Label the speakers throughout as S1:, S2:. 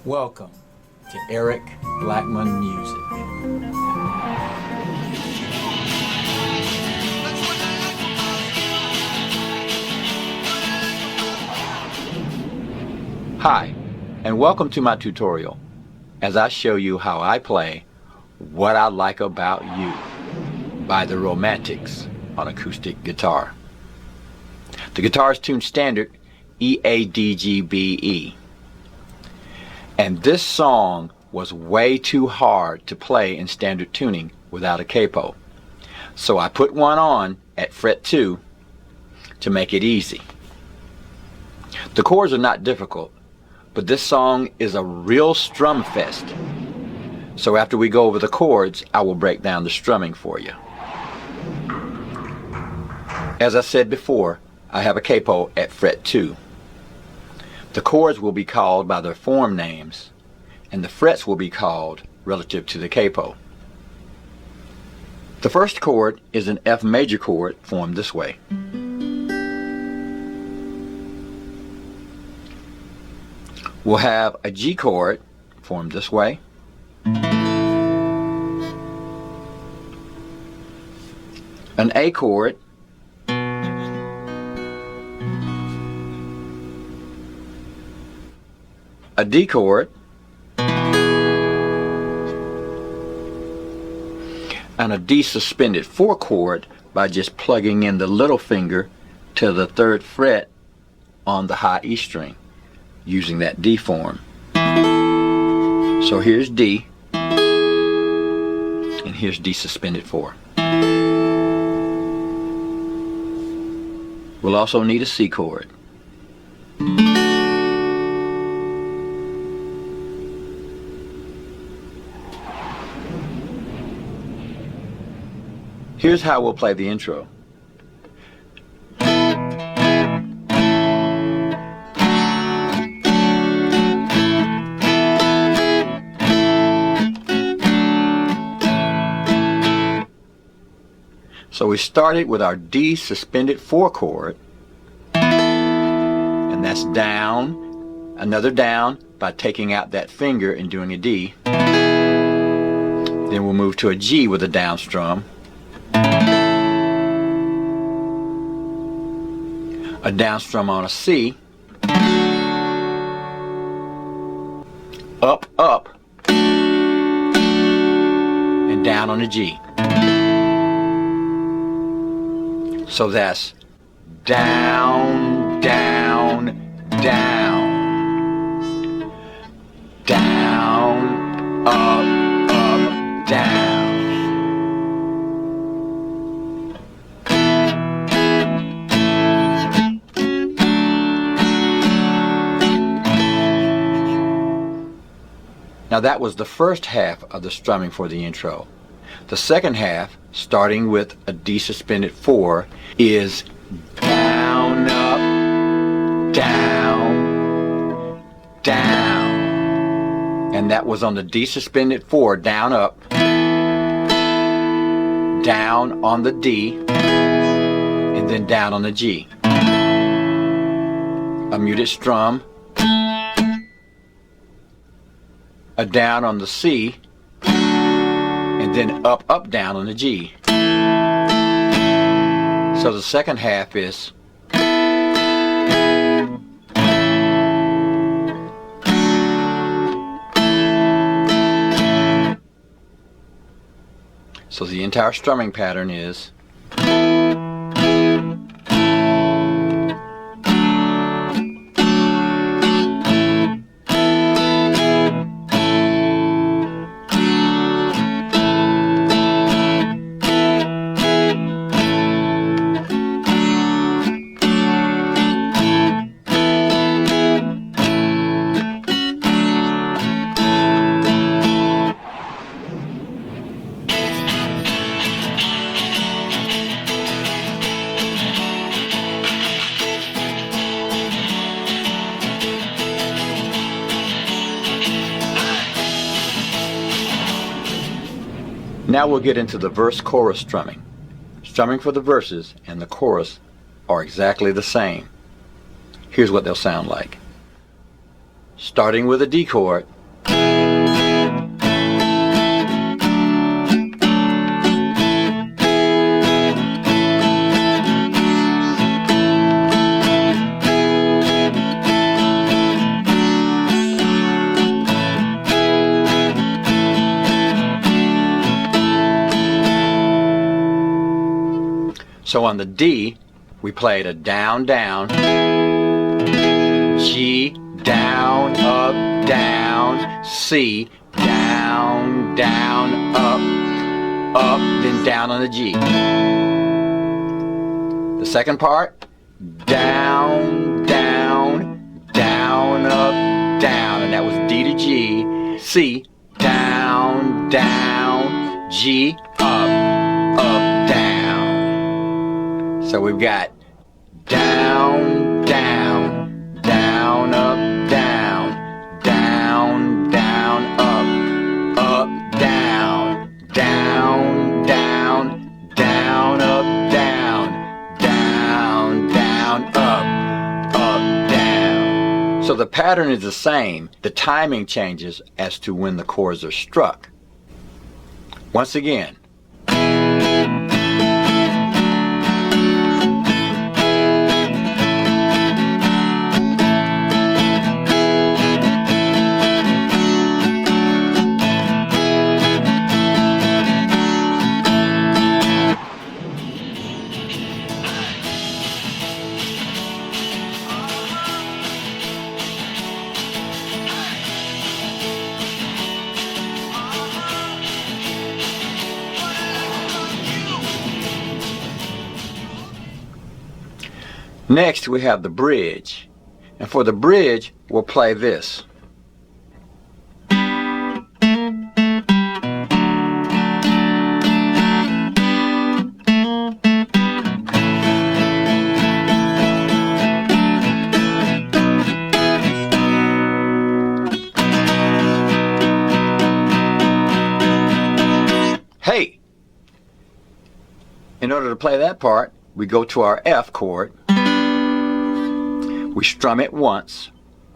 S1: Welcome to Eric Blackmon Music. Hi, and welcome to my tutorial as I show you how I play What I Like About You by the Romantics on acoustic guitar. The guitar is tuned standard E-A-D-G-B-E. And this song was way too hard to play in standard tuning without a capo. So I put one on at fret 2 to make it easy. The chords are not difficult, but this song is a real strum fest. So after we go over the chords, I will break down the strumming for you. As I said before, I have a capo at fret 2. The chords will be called by their form names, and the frets will be called relative to the capo. The first chord is an F major chord formed this way. We'll have a G chord formed this way. An A chord. A D chord, and a D suspended 4 chord by just plugging in the little finger to the 3rd fret on the high E string using that D form. So here's D, and here's D suspended 4. We'll also need a C chord. Here's how we'll play the intro. So we started with our D suspended 4 chord, and that's down, another down by taking out that finger and doing a D. Then we'll move to a G with a down strum, a down strum on a C, up, up, and down on a G. So that's down, down, down, down, up, up, down. Now that was the first half of the strumming for the intro. The second half, starting with a D suspended 4, is down, up, down, down. And that was on the D suspended 4, down, up, down on the D, and then down on the G. A muted strum, a down on the C, and then up, up, down on the G. So the second half is so the entire strumming pattern is Now we'll get into the verse-chorus strumming. Strumming for the verses and the chorus are exactly the same. Here's what they'll sound like. Starting with a D chord, So on the D, we played a down, down, G, down, up, down, C, down, down, up, then down on the G. The second part, down, down, down, up, down, and that was D to G, C, down, down, G, up, down. So we've got down, down, down, up, down, down, down, up, down, down, down, down, up, down, down, down, up, down. So the pattern is the same. The timing changes as to when the chords are struck. Once again. Next we have the bridge, and for the bridge we'll play this. Hey! In order to play that part, we go to our F chord. We strum it once.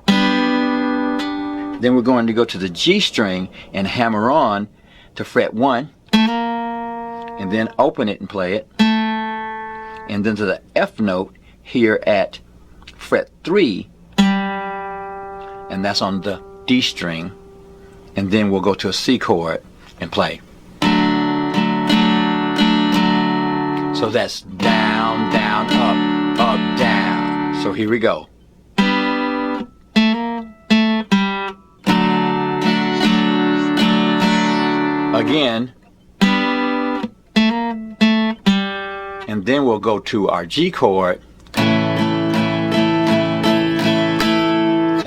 S1: Then we're going to go to the G string and hammer on to fret 1, and then open it and play it, and then to the F note here at fret 3, and that's on the D string, and then we'll go to a C chord and play. So that's down, down, up, down. So here we go. Again, and then we'll go to our G chord, and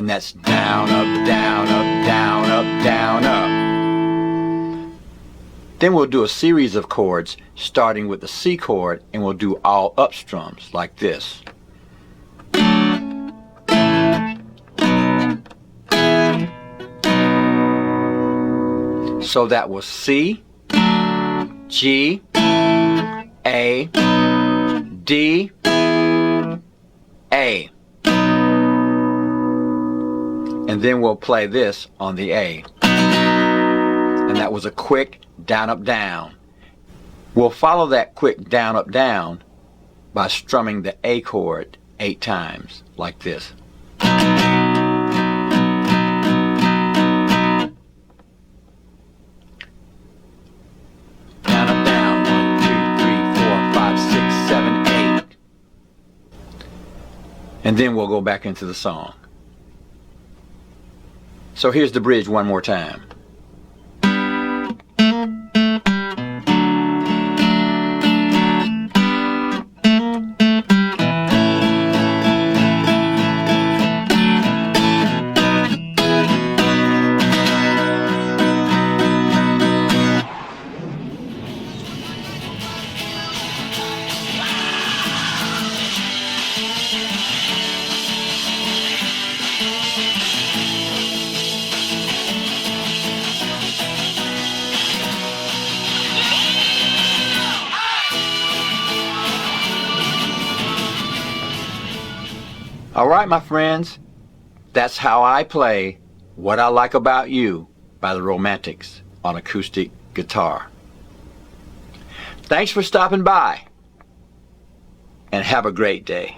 S1: that's down, up, down, up, down, up, down, up. Then we'll do a series of chords starting with the C chord, and we'll do all up strums like this. So that was C, G, A, D, A. And then we'll play this on the A. And that was a quick down, up, down. We'll follow that quick down, up, down by strumming the A chord 8 times, like this. And then we'll go back into the song. So here's the bridge one more time. Alright, my friends, that's how I play What I Like About You by the Romantics on acoustic guitar. Thanks for stopping by, and have a great day.